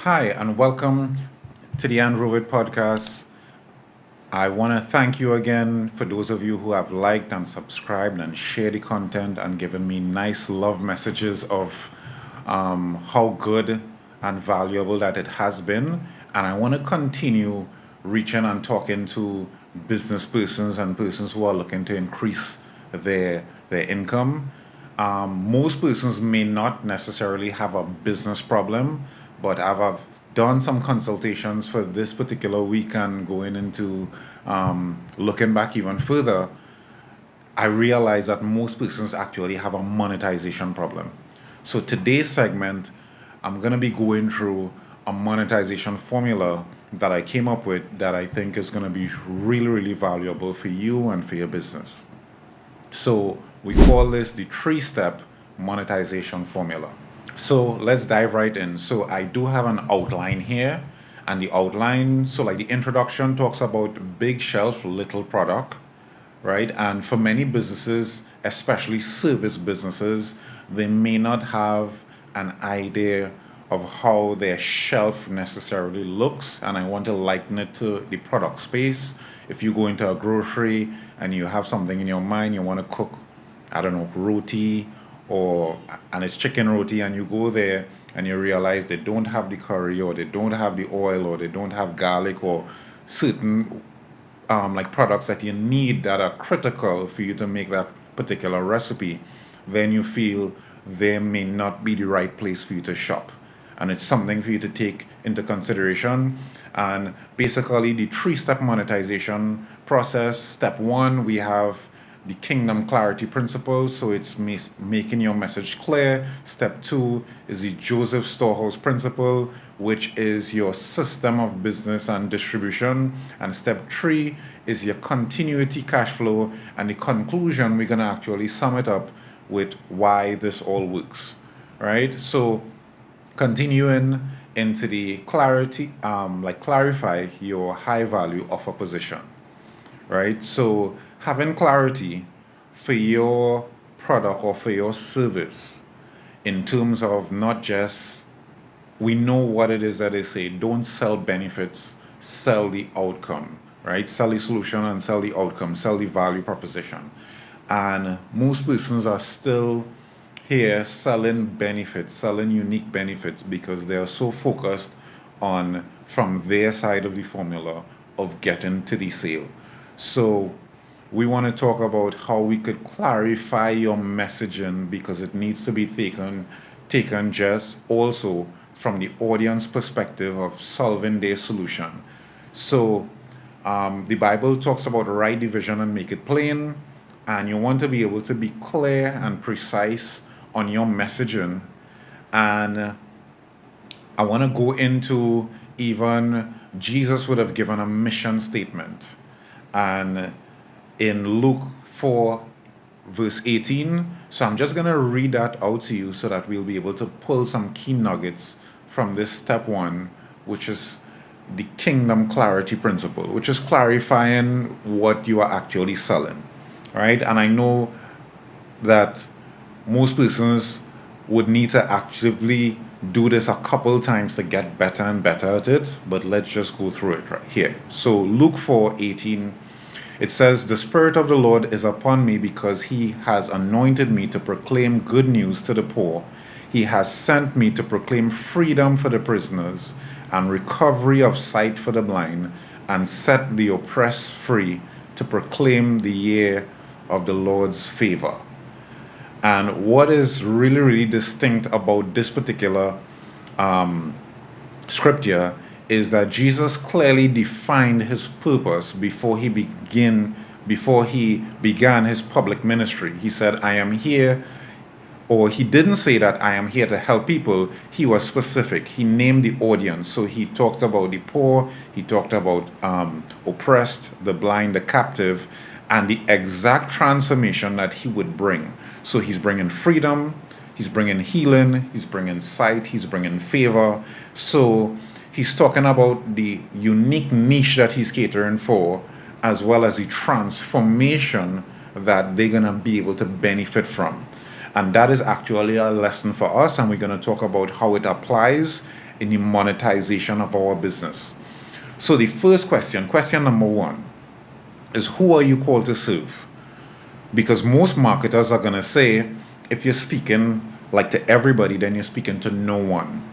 Hi, and welcome to the Ovid podcast. I want to thank you again for those of you who have liked and subscribed and shared the content and given me nice love messages of how good and valuable that it has been. And I want to continue reaching and talking to business persons and persons who are looking to increase their income. Most persons may not necessarily have a business problem, but I've done some consultations for this particular week and going into looking back even further. I realize that most persons actually have a monetization problem. So today's segment, I'm going to be going through a monetization formula that I came up with that I think is going to be really, really valuable for you and for your business. So we call this the three-step monetization formula. So let's dive right in. So I do have an outline here, and the outline, so like the introduction talks about big shelf, little product, right? And for many businesses, especially service businesses, they may not have an idea of how their shelf necessarily looks. And I want to liken it to the product space. If you go into a grocery and you have something in your mind, you want to cook, I don't know, roti or and it's chicken roti, and you go there and you realize they don't have the curry or they don't have the oil or they don't have garlic or certain like products that you need that are critical for you to make that particular recipe, then you feel there may not be the right place for you to shop. And it's something for you to take into consideration. And basically, the three-step monetization process. Step one, we have the kingdom clarity principle, so it's making your message clear. Step two is the Joseph Storehouse principle, which is your system of business and distribution. And step three is your continuity cash flow. And the conclusion, we're going to actually sum it up with why this all works, right? So continuing into the clarity, like clarify your high value offer position, right? So having clarity for your product or for your service in terms of not just, we know what it is that they say, don't sell benefits, sell the outcome, right? Sell the solution and sell the outcome, sell the value proposition. And most persons are still here selling benefits, selling unique benefits because they are so focused on from their side of the formula of getting to the sale. So we want to talk about how we could clarify your messaging because it needs to be taken just also from the audience perspective of solving their solution. So the Bible talks about write the vision and make it plain, and you want to be able to be clear and precise on your messaging. And I want to go into even Jesus would have given a mission statement. And in Luke 4, verse 18, so I'm just going to read that out to you so that we'll be able to pull some key nuggets from this step one, which is the kingdom clarity principle, which is clarifying what you are actually selling, right? And I know that most persons would need to actively do this a couple times to get better and better at it, but let's just go through it right here. So Luke 4:18, it says, the Spirit of the Lord is upon me because he has anointed me to proclaim good news to the poor. He has sent me to proclaim freedom for the prisoners and recovery of sight for the blind, and set the oppressed free, to proclaim the year of the Lord's favor. And what is really, really distinct about this particular scripture is that Jesus clearly defined his purpose before he began his public ministry. He said, I am here, or he didn't say that I am here to help people. He was specific. He named the audience. So he talked about the poor, he talked about oppressed, the blind, the captive, and the exact transformation that he would bring. So he's bringing freedom, he's bringing healing, he's bringing sight, he's bringing favor. So he's talking about the unique niche that he's catering for, as well as the transformation that they're going to be able to benefit from. And that is actually a lesson for us, and we're going to talk about how it applies in the monetization of our business. So the first question number one, is who are you called to serve? Because most marketers are going to say, if you're speaking like to everybody, then you're speaking to no one.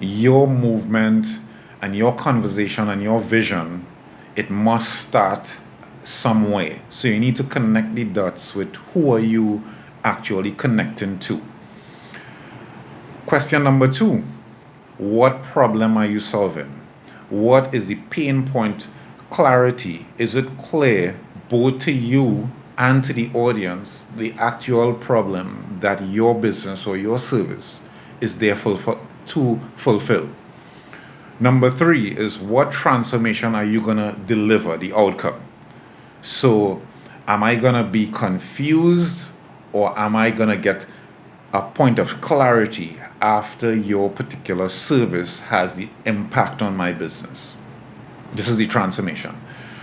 Your movement and your conversation and your vision, it must start some way. So you need to connect the dots with who are you actually connecting to. Question number two, what problem are you solving? What is the pain point? Clarity. Is it clear both to you and to the audience the actual problem that your business or your service is there to fulfill? Number three is what transformation are you going to deliver, the outcome? So, am I going to be confused or am I going to get a point of clarity after your particular service has the impact on my business? This is the transformation.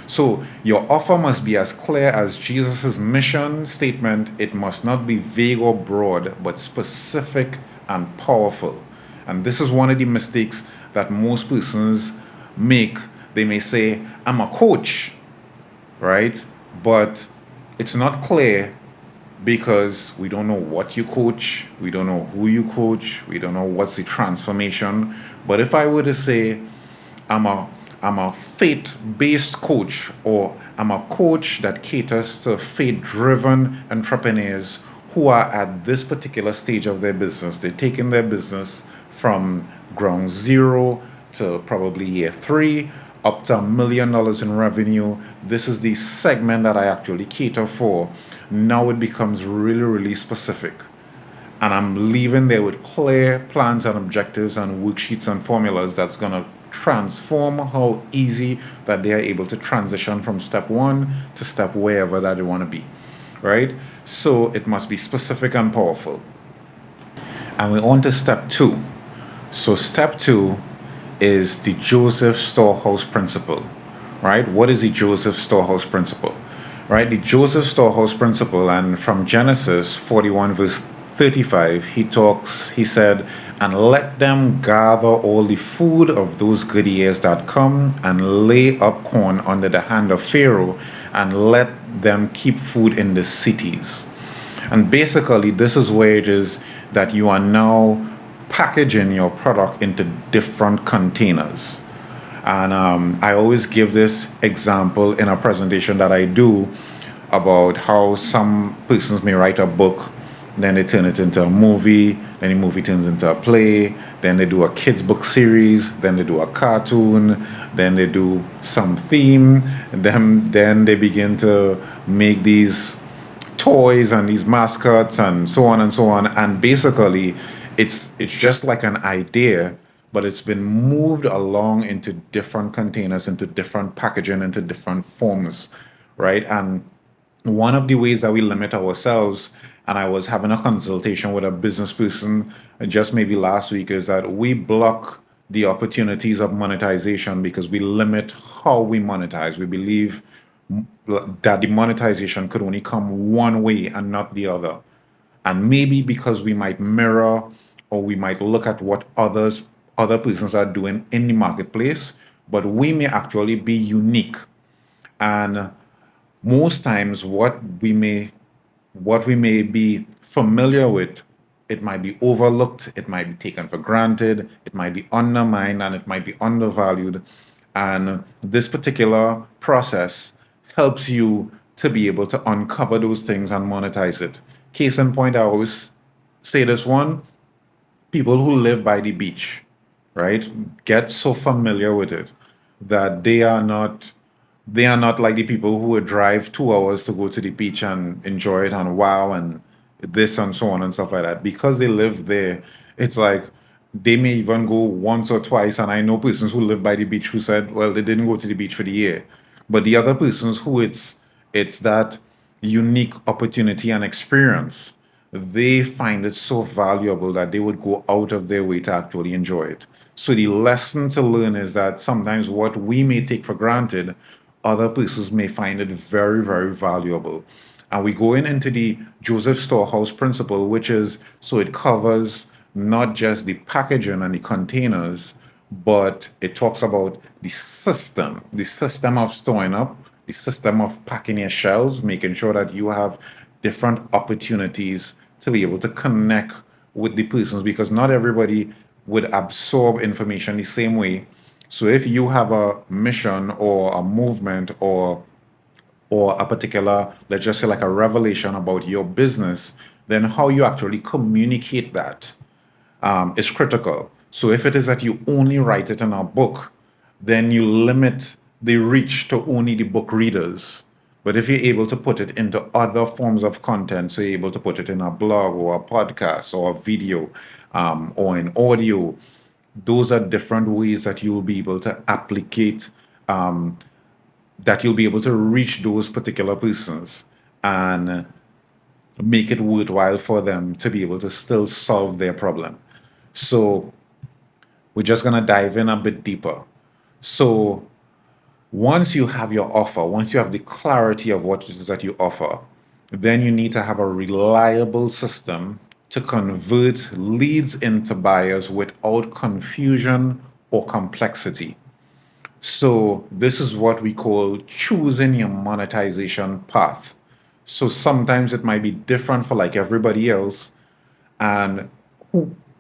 So your offer must be as clear as Jesus' mission statement. It must not be vague or broad, but specific and powerful. And this is one of the mistakes that most persons make. They may say, I'm a coach, right? But it's not clear because we don't know what you coach, we don't know who you coach, we don't know what's the transformation. But if I were to say, I'm a faith-based coach, or I'm a coach that caters to faith-driven entrepreneurs who are at this particular stage of their business. They're taking their business from ground zero to probably year 3, up to $1 million in revenue. This is the segment that I actually cater for. Now it becomes really, really specific. And I'm leaving there with clear plans and objectives and worksheets and formulas that's going to transform how easy that they are able to transition from step 1 to step wherever that they want to be, right? So it must be specific and powerful. And we're on to step 2. So step 2 is the Joseph Storehouse principle, right? What is the Joseph Storehouse principle, right? The Joseph Storehouse principle, and from Genesis 41 verse 35, he said, and let them gather all the food of those good years that come and lay up corn under the hand of Pharaoh and let them keep food in the cities. And basically, this is where it is that you are now packaging your product into different containers. And I always give this example in a presentation that I do about how some persons may write a book, then they turn it into a movie, then the movie turns into a play, then they do a kids book series, then they do a cartoon, then they do some theme, and then they begin to make these toys and these mascots and so on and so on. And basically it's just like an idea, but it's been moved along into different containers, into different packaging, into different forms, right? And one of the ways that we limit ourselves, and I was having a consultation with a business person just maybe last week, is that we block the opportunities of monetization because we limit how we monetize. We believe that the monetization could only come one way and not the other. And maybe because we might mirror or we might look at what other persons are doing in the marketplace, but we may actually be unique. And most times what we may be familiar with, it might be overlooked, it might be taken for granted, it might be undermined, and it might be undervalued. And this particular process helps you to be able to uncover those things and monetize it. Case in point, I always say this one, people who live by the beach, right, get so familiar with it that they are not like the people who would drive 2 hours to go to the beach and enjoy it and wow and this and so on and stuff like that. Because they live there, it's like they may even go once or twice. And I know persons who live by the beach who said, well, they didn't go to the beach for the year. But the other persons who it's that unique opportunity and experience, they find it so valuable that they would go out of their way to actually enjoy it. So the lesson to learn is that sometimes what we may take for granted, other persons may find it very, very valuable. And we go into the Joseph Storehouse principle, which is so it covers not just the packaging and the containers, but it talks about the system of storing up, the system of packing your shelves, making sure that you have different opportunities to be able to connect with the persons because not everybody would absorb information the same way. So if you have a mission or a movement or a particular, let's just say like a revelation about your business, then how you actually communicate that is critical. So if it is that you only write it in a book, then you limit the reach to only the book readers. But if you're able to put it into other forms of content, so you're able to put it in a blog or a podcast or a video or in audio, those are different ways that you will be able to applicate, that you'll be able to reach those particular persons and make it worthwhile for them to be able to still solve their problem. So we're just going to dive in a bit deeper. So once you have your offer, once you have the clarity of what it is that you offer, then you need to have a reliable system to convert leads into buyers without confusion or complexity. So this is what we call choosing your monetization path. So sometimes it might be different for like everybody else, and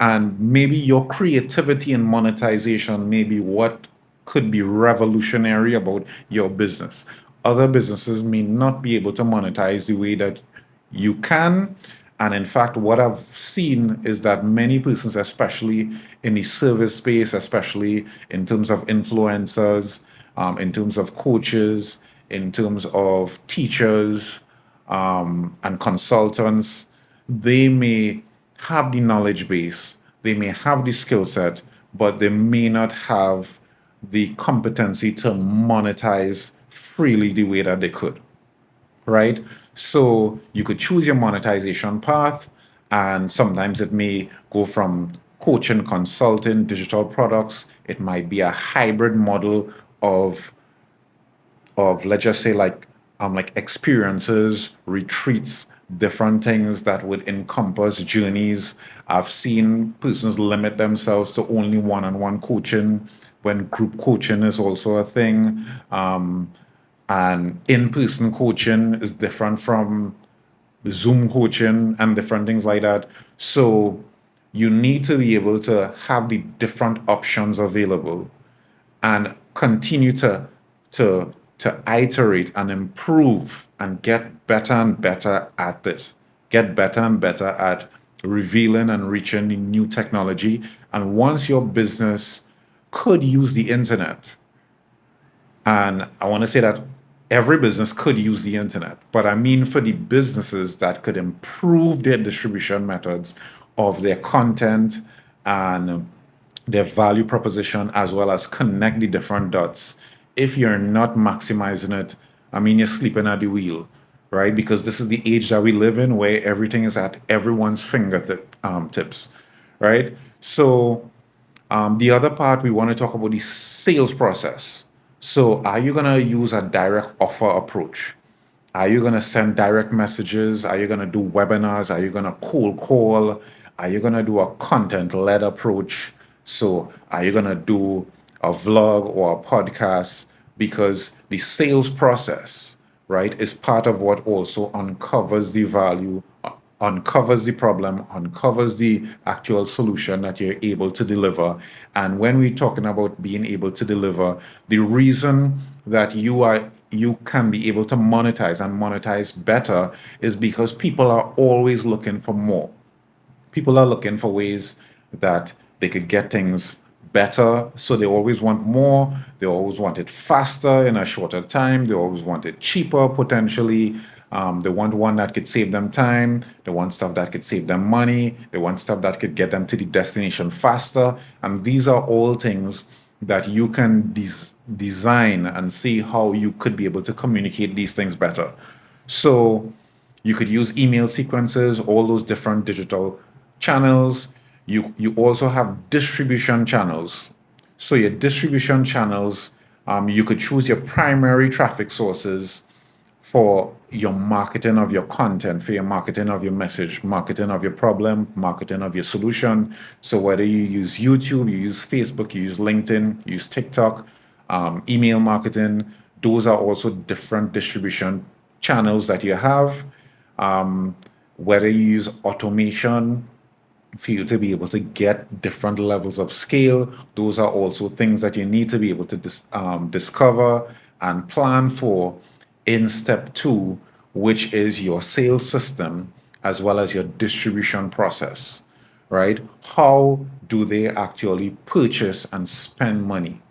and maybe your creativity and monetization may be what could be revolutionary about your business. Other businesses may not be able to monetize the way that you can. And in fact, what I've seen is that many persons, especially in the service space, especially in terms of influencers, in terms of coaches, in terms of teachers, and consultants, they may have the knowledge base, they may have the skill set, but they may not have the competency to monetize freely the way that they could, right? So you could choose your monetization path, and sometimes it may go from coaching, consulting, digital products. It might be a hybrid model of let's just say like experiences, retreats, different things that would encompass journeys. I've seen persons limit themselves to only one-on-one coaching when group coaching is also a thing. And in-person coaching is different from Zoom coaching and different things like that. So you need to be able to have the different options available and continue to iterate and improve and get better and better at it. Get better and better at revealing and reaching the new technology. And once your business could use the internet, and I want to say that every business could use the internet, but I mean for the businesses that could improve their distribution methods of their content and their value proposition, as well as connect the different dots. If you're not maximizing it, I mean, you're sleeping at the wheel, right? Because this is the age that we live in where everything is at everyone's fingertips, right? So the other part, we want to talk about the sales process. So, are you going to use a direct offer approach? Are you going to send direct messages? Are you going to do webinars? Are you going to cold call? Are you going to do a content led approach? So, are you going to do a vlog or a podcast? Because the sales process, right, is part of what also uncovers the value, uncovers the problem, uncovers the actual solution that you're able to deliver. And when we're talking about being able to deliver, the reason that you can be able to monetize better is because people are always looking for more. People are looking for ways that they could get things better. So they always want more. They always want it faster in a shorter time. They always want it cheaper, potentially. They want one that could save them time. They want stuff that could save them money. They want stuff that could get them to the destination faster. And these are all things that you can design and see how you could be able to communicate these things better. So you could use email sequences, all those different digital channels. You also have distribution channels. So your distribution channels, you could choose your primary traffic sources for your marketing of your content, for your marketing of your message, marketing of your problem, marketing of your solution. So whether you use YouTube, you use Facebook, you use LinkedIn, you use TikTok, email marketing, those are also different distribution channels that you have. Whether you use automation for you to be able to get different levels of scale, those are also things that you need to be able to discover and plan for in step two, which is your sales system as well as your distribution process, right? How do they actually purchase and spend money?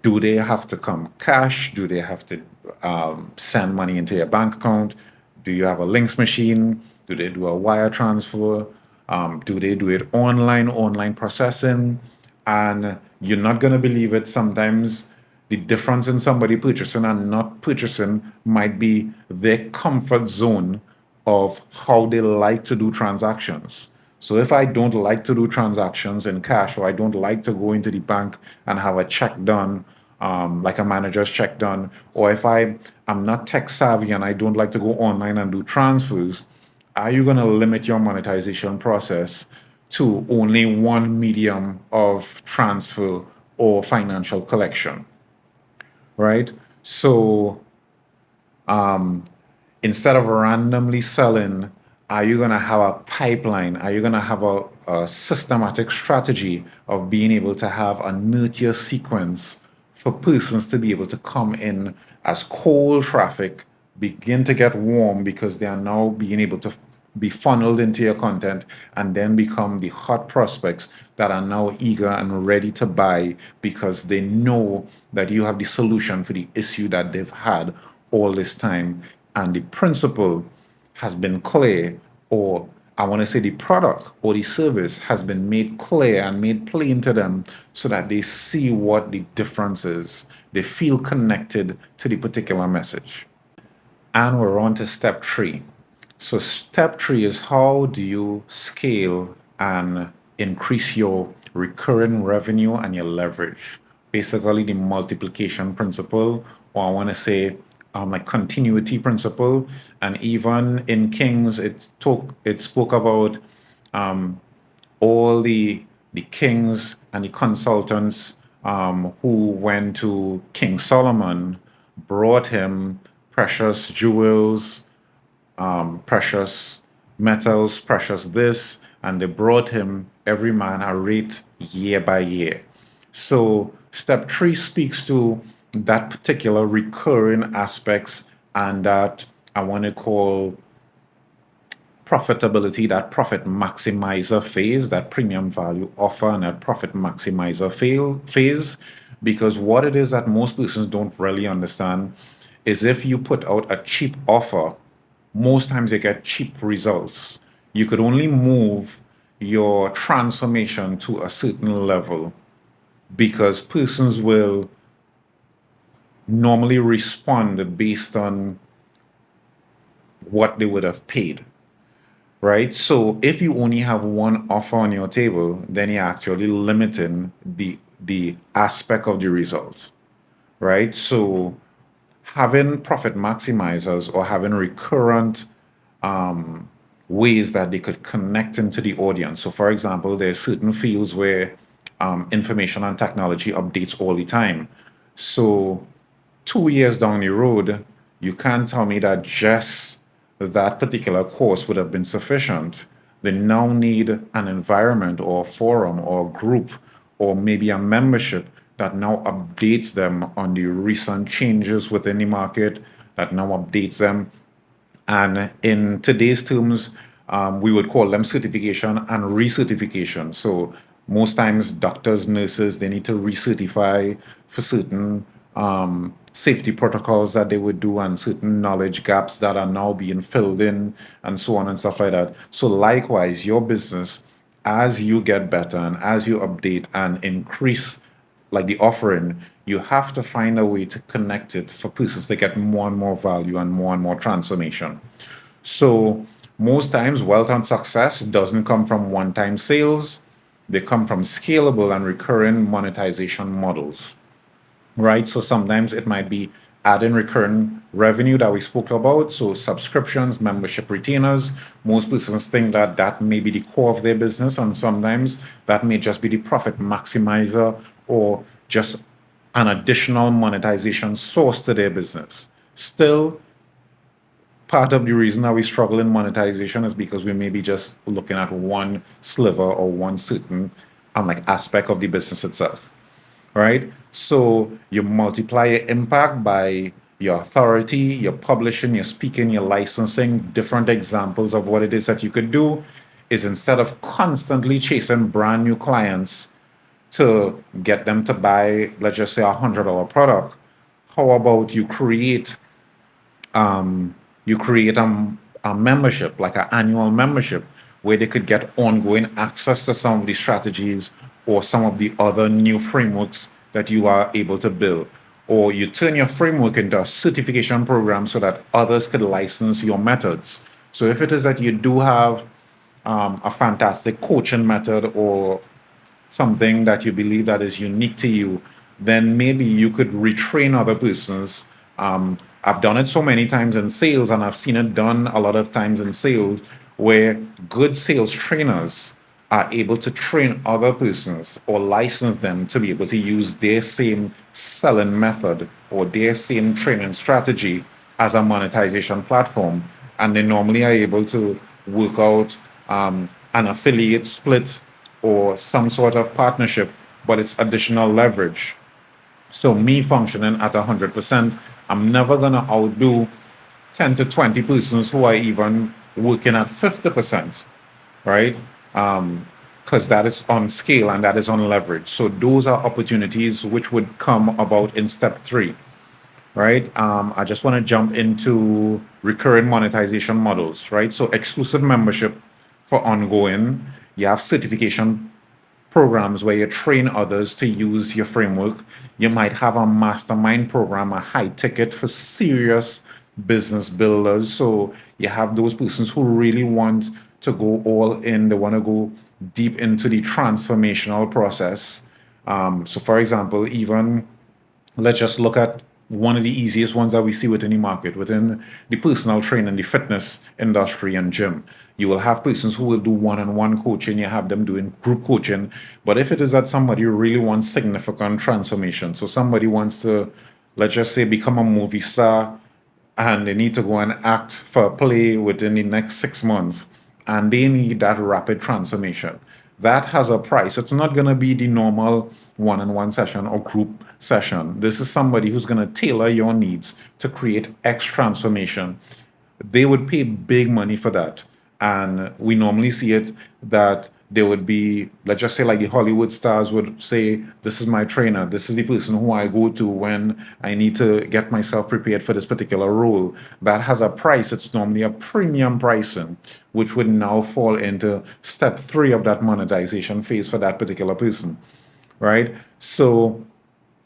Do they have to come cash? Do they have to send money into your bank account? Do you have a links machine? Do they do a wire transfer? Do they do it online processing? And you're not going to believe it. Sometimes the difference in somebody purchasing and not purchasing might be their comfort zone of how they like to do transactions. So if I don't like to do transactions in cash, or I don't like to go into the bank and have a check done, like a manager's check done, or if am not tech savvy and I don't like to go online and do transfers, are you going to limit your monetization process to only one medium of transfer or financial collection, right? So instead of randomly selling, are you going to have a pipeline? Are you going to have a systematic strategy of being able to have a nurture sequence for persons to be able to come in as cold traffic, begin to get warm because they are now being able to be funneled into your content and then become the hot prospects that are now eager and ready to buy because they know that you have the solution for the issue that they've had all this time, and the principle has been clear, or I want to say the product or the service has been made clear and made plain to them so that they see what the difference is. They feel connected to the particular message. And we're on to step three. So, step three is how do you scale and increase your recurring revenue and your leverage? Basically, the multiplication principle, or I want to say, like continuity principle. And even in Kings, it spoke about all the kings and the consultants who went to King Solomon, brought him precious jewels, precious metals, precious this, and they brought him every man a rate year by year. So step three speaks to that particular recurring aspects and that I want to call profitability, that profit maximizer phase, that premium value offer, and that profit maximizer phase. Because what it is that most persons don't really understand is if you put out a cheap offer, most times you get cheap results. You could only move your transformation to a certain level because persons will normally respond based on what they would have paid, right? So if you only have one offer on your table, then you're actually limiting the aspect of the result, right? So having profit maximizers or having recurrent ways that they could connect into the audience. So, for example, there's certain fields where information and technology updates all the time. So, 2 years down the road, you can't tell me that just that particular course would have been sufficient. They now need an environment or a forum or a group or maybe a membership that now updates them on the recent changes within the market, that now updates them, and in today's terms, we would call them certification and recertification. So most times, doctors, nurses, they need to recertify for certain safety protocols that they would do and certain knowledge gaps that are now being filled in and so on and stuff like that. So likewise, your business, as you get better and as you update and increase like the offering, you have to find a way to connect it for persons to get more and more value and more transformation. So most times wealth and success doesn't come from one-time sales. They come from scalable and recurring monetization models, right? So sometimes it might be adding recurring revenue that we spoke about. So subscriptions, membership retainers. Most persons think that that may be the core of their business, and sometimes that may just be the profit maximizer or just an additional monetization source to their business. Still, part of the reason that we struggle in monetization is because we may be just looking at one sliver or one certain like aspect of the business itself, right? So you multiply your impact by your authority, your publishing, your speaking, your licensing. Different examples of what it is that you could do is, instead of constantly chasing brand new clients to get them to buy, let's just say, $100 product, how about you create a membership, like an annual membership, where they could get ongoing access to some of the strategies or some of the other new frameworks that you are able to build. Or you turn your framework into a certification program so that others could license your methods. So if it is that you do have a fantastic coaching method or something that you believe that is unique to you, then maybe you could retrain other persons. I've done it so many times in sales, and I've seen it done a lot of times in sales where good sales trainers are able to train other persons or license them to be able to use their same selling method or their same training strategy as a monetization platform. And they normally are able to work out an affiliate split or some sort of partnership, but it's additional leverage. So me functioning at 100%, I'm never gonna outdo 10 to 20 persons who are even working at 50%, right? Because that is on scale and that is on leverage. So those are opportunities which would come about in step three, right? I just want to jump into recurring monetization models, right? So exclusive membership for ongoing. You have certification programs where you train others to use your framework. You might have a mastermind program, a high ticket for serious business builders. So you have those persons who really want to go all in, they want to go deep into the transformational process. So, for example, even let's just look at one of the easiest ones that we see within the market, within the personal training, the fitness industry and gym. You will have persons who will do one-on-one coaching, you have them doing group coaching. But if it is that somebody really wants significant transformation, so somebody wants to, let's just say, become a movie star, and they need to go and act for a play within the next 6 months, and they need that rapid transformation. That has a price. It's not going to be the normal one-on-one session or group session. This is somebody who's going to tailor your needs to create X transformation. They would pay big money for that. And we normally see it that there would be, let's just say, like the Hollywood stars would say, this is my trainer, this is the person who I go to when I need to get myself prepared for this particular role. That has a price. It's normally a premium pricing, which would now fall into step three of that monetization phase for that particular person, right? So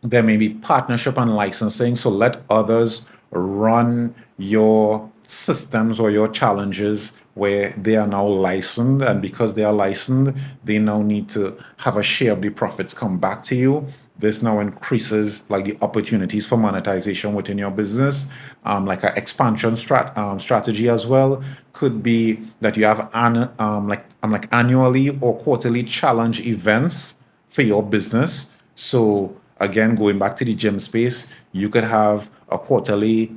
there may be partnership and licensing. So let others run your systems or your challenges where they are now licensed. And because they are licensed, they now need to have a share of the profits come back to you. This now increases like the opportunities for monetization within your business. Like an expansion strategy as well could be that you have like annually or quarterly challenge events for your business. So again, going back to the gym space, you could have a quarterly,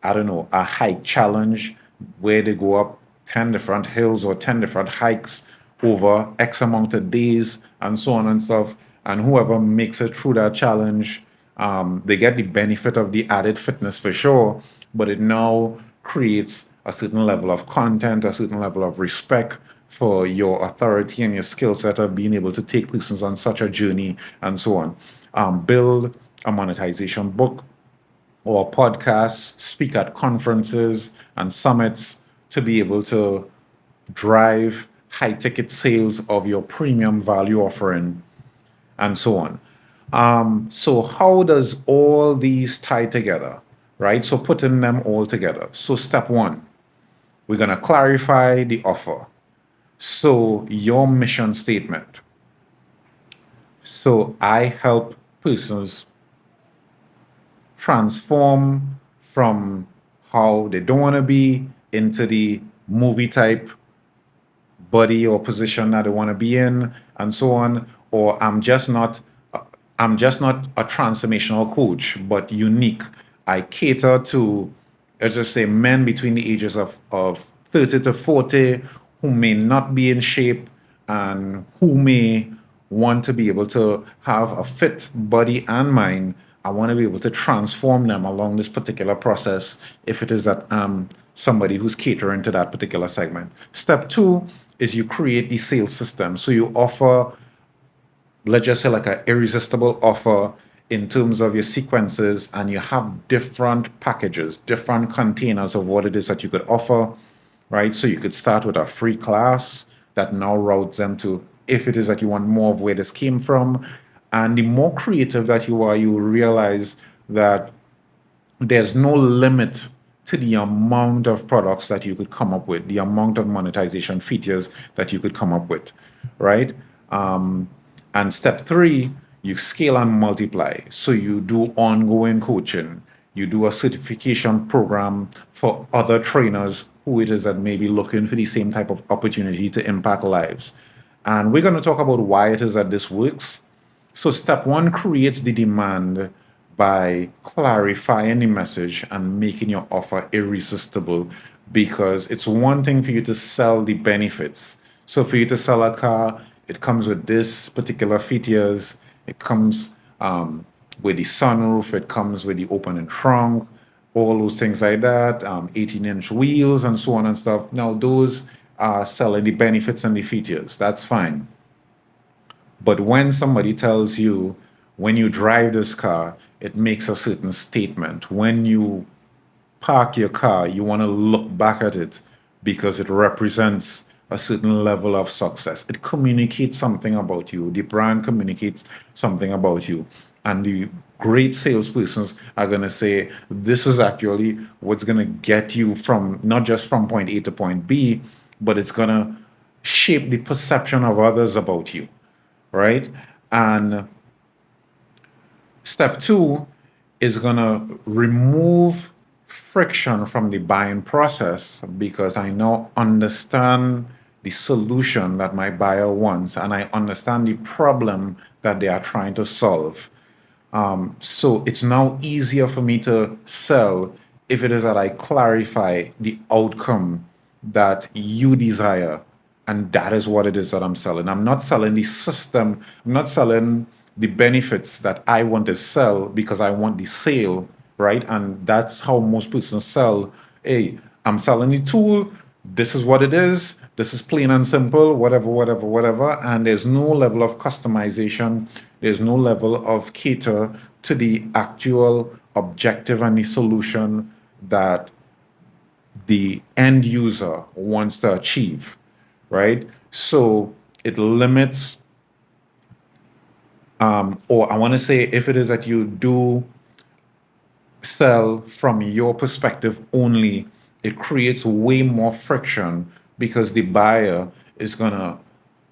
I don't know, a hike challenge where they go up 10 different hills or 10 different hikes over X amount of days and so on and stuff. And whoever makes it through that challenge, they get the benefit of the added fitness for sure, but it now creates a certain level of content, a certain level of respect for your authority and your skill set of being able to take persons on such a journey and so on. Build a monetization book or podcast, speak at conferences and summits to be able to drive high ticket sales of your premium value offering and so on. So how does all these tie together, right? So putting them all together. So step one, we're going to clarify the offer. So your mission statement. So I help persons transform from how they don't want to be into the movie type body or position that they want to be in, and so on. Or I'm just not a transformational coach, but unique. I cater to, let's just say, men between the ages of 30 to 40 who may not be in shape and who may want to be able to have a fit body and mind. I want to be able to transform them along this particular process if it is that somebody who's catering to that particular segment. Step two is you create the sales system. So you offer, let's just say, like an irresistible offer in terms of your sequences, and you have different packages, different containers of what it is that you could offer, right? So you could start with a free class that now routes them to, if it is that you want more of where this came from. And the more creative that you are, you will realize that there's no limit to the amount of products that you could come up with, the amount of monetization features that you could come up with, right? And step three, you scale and multiply. So you do ongoing coaching, you do a certification program for other trainers who it is that may be looking for the same type of opportunity to impact lives. And we're going to talk about why it is that this works. So, step one creates the demand by clarifying the message and making your offer irresistible, because it's one thing for you to sell the benefits. So, for you to sell a car, it comes with this particular features, it comes with the sunroof, it comes with the open trunk, all those things like that, 18-inch wheels, and so on and stuff. Now, those are selling the benefits and the features. That's fine. But when somebody tells you, when you drive this car, it makes a certain statement. When you park your car, you want to look back at it because it represents a certain level of success. It communicates something about you. The brand communicates something about you. And the great salespersons are going to say, this is actually what's going to get you from not just from point A to point B, but it's going to shape the perception of others about you, right? And step two is going to remove friction from the buying process, because I now understand the solution that my buyer wants and I understand the problem that they are trying to solve. So it's now easier for me to sell if it is that I clarify the outcome that you desire. And that is what it is that I'm selling. I'm not selling the system, I'm not selling the benefits that I want to sell because I want the sale, right? And that's how most persons sell. Hey, I'm selling the tool, this is what it is, this is plain and simple, whatever, whatever, whatever. And there's no level of customization, there's no level of cater to the actual objective and the solution that the end user wants to achieve, right? So it limits, or I want to say, if it is that you do sell from your perspective only, it creates way more friction because the buyer is going to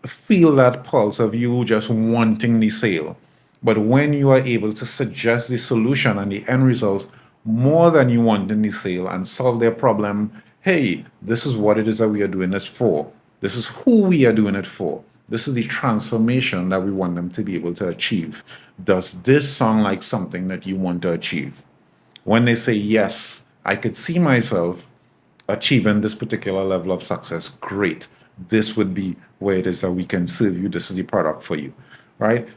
feel that pulse of you just wanting the sale. But when you are able to suggest the solution and the end result more than you want in the sale and solve their problem, hey, this is what it is that we are doing this for. This is who we are doing it for. This is the transformation that we want them to be able to achieve. Does this sound like something that you want to achieve? When they say, yes, I could see myself achieving this particular level of success, great. This would be where it is that we can serve you. This is the product for you, right?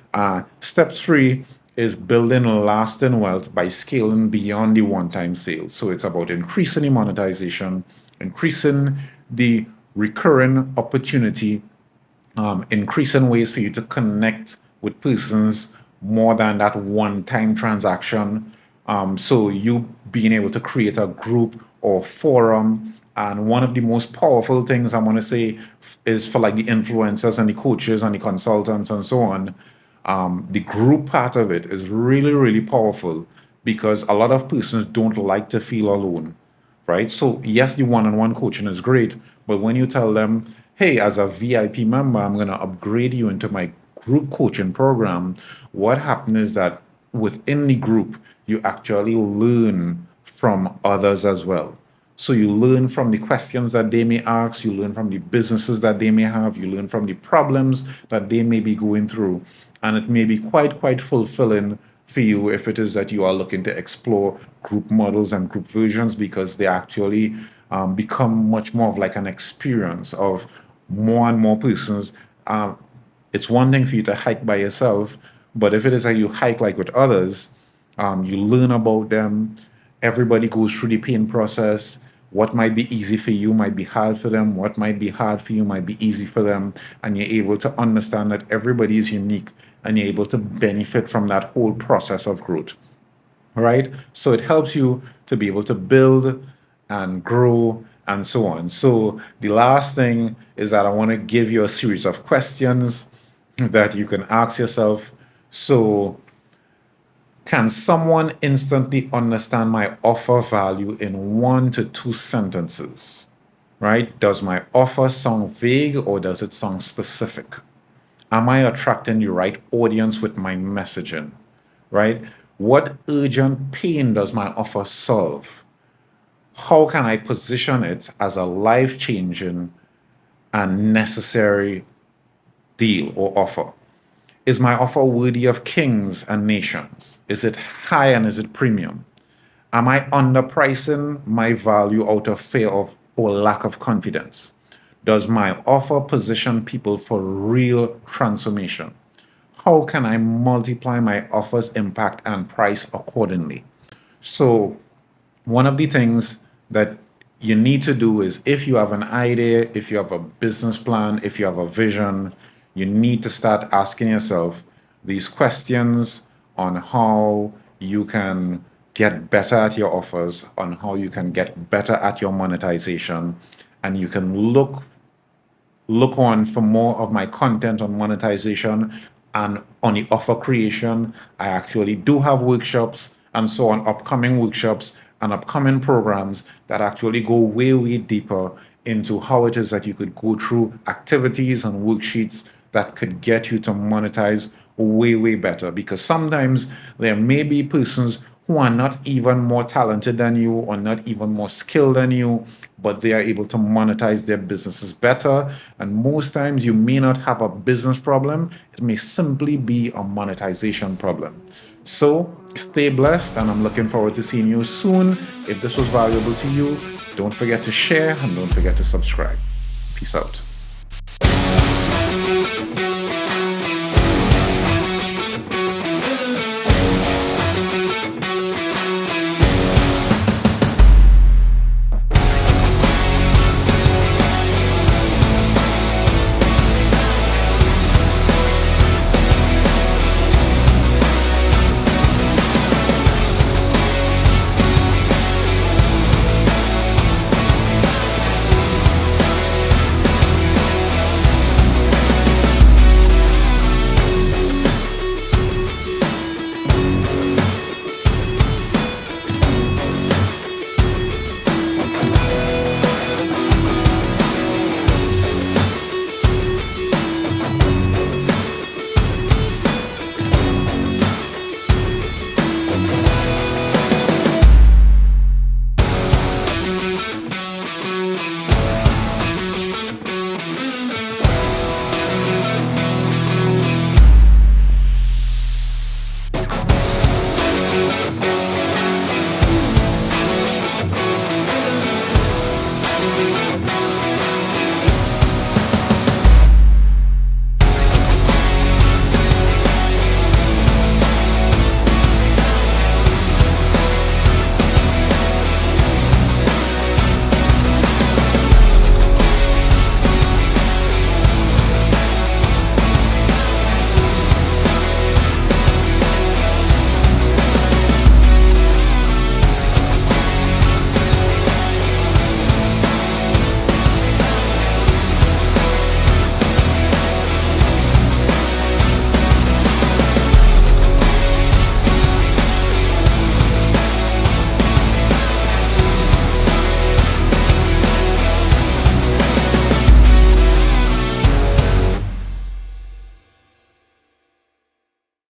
Step three is building lasting wealth by scaling beyond the one-time sale. So it's about increasing the monetization, increasing the recurring opportunity, increasing ways for you to connect with persons more than that one-time transaction. So you being able to create a group or forum. And one of the most powerful things I want to say is for like the influencers and the coaches and the consultants and so on. The group part of it is really, really powerful because a lot of persons don't like to feel alone, right? So yes, the one-on-one coaching is great, but when you tell them, hey, as a VIP member, I'm going to upgrade you into my group coaching program, what happens is that within the group, you actually learn from others as well. So you learn from the questions that they may ask, you learn from the businesses that they may have, you learn from the problems that they may be going through. And it may be quite fulfilling for you if it is that you are looking to explore group models and group versions, because they actually become much more of like an experience of more and more persons. It's one thing for you to hike by yourself, but if it is that you hike like with others, you learn about them. Everybody goes through the pain process. What might be easy for you might be hard for them. What might be hard for you might be easy for them. And you're able to understand that everybody is unique, and you're able to benefit from that whole process of growth. Right? So it helps you to be able to build and grow and so on. So the last thing is that I want to give you a series of questions that you can ask yourself. So, can someone instantly understand my offer value in 1 to 2 sentences? Right? Does my offer sound vague or does it sound specific? Am I attracting the right audience with my messaging? Right? What urgent pain does my offer solve? How can I position it as a life changing and necessary deal or offer? Is my offer worthy of kings and nations? Is it high and is it premium? Am I underpricing my value out of fear of or lack of confidence? Does my offer position people for real transformation? How can I multiply my offer's impact and price accordingly? So, one of the things that you need to do is, if you have an idea, if you have a business plan, if you have a vision, you need to start asking yourself these questions on how you can get better at your offers, on how you can get better at your monetization, and you can look on for more of my content on monetization and on the offer creation. I actually do have workshops and so on, upcoming workshops and upcoming programs that actually go way deeper into how it is that you could go through activities and worksheets that could get you to monetize way better. Because sometimes there may be persons who are not even more talented than you or not even more skilled than you, but they are able to monetize their businesses better. And most times you may not have a business problem, it may simply be a monetization problem. So stay blessed, and I'm looking forward to seeing you soon. If this was valuable to you, don't forget to share and don't forget to subscribe. Peace out.